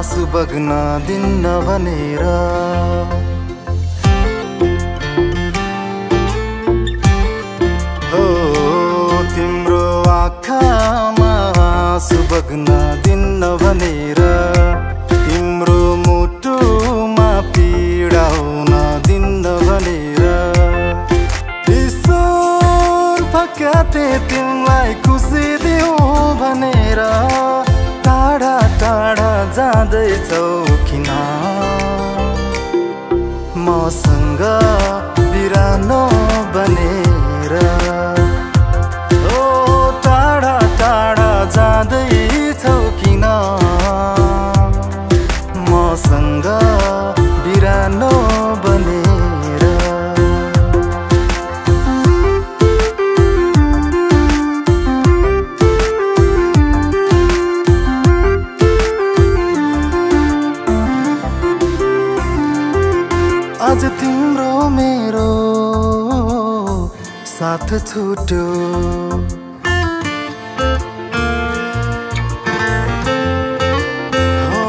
आँसु बग्न दिन्न भनेर हो तिम्रो आँखामा आँसु बग्न दिन्न भनेर तिम्रो मुटुमा पीडा हुन दिन्न भनेर ईश्वर फकाते तिमीलाई खुसी दिउँ भनेर टाढा टाढा जाँदैछौ किन मसँग बिरानो बनेर ओ टाढा टाढा जाँदैछौ किन मसँग बिरानो बनेर आज तिम्रो मेरो साथ छुट्यो हो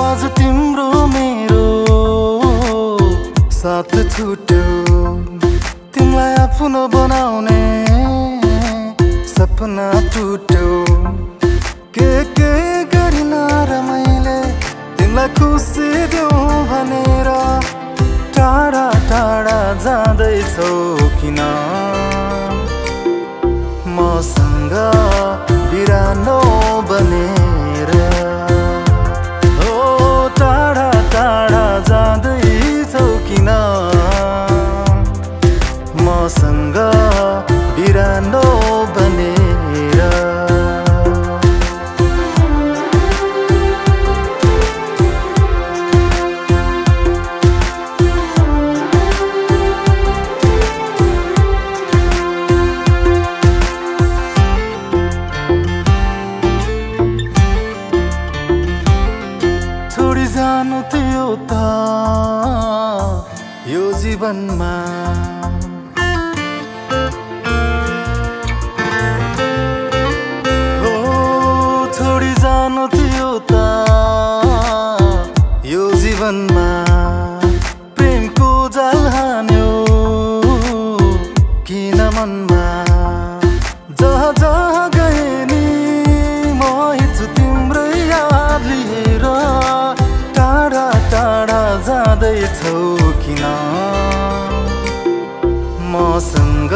आज तिम्रो मेरो साथ छुट्यो तिमीलाई आफ्नो बनाउने सपना टुट्यो के गरिन र मैले तिमीलाई खुसी दिउँ भनेर टाढा टाढा जाँदैछौ किन मसँग बिरानो बनेर हो टाढा टाढा जाँदैछौ किन मसँग बिरानो बनेर जानु थियो त यो जीवनमा हो छोडी जानु थियो त यो जीवनमा प्रेमको जाल हान्यो किन मनमा जहाँ जहाँ गए नि म हिँड्छु तिम्रै याद लिएर टाढा टाढा जाँदैछौ किन मसँग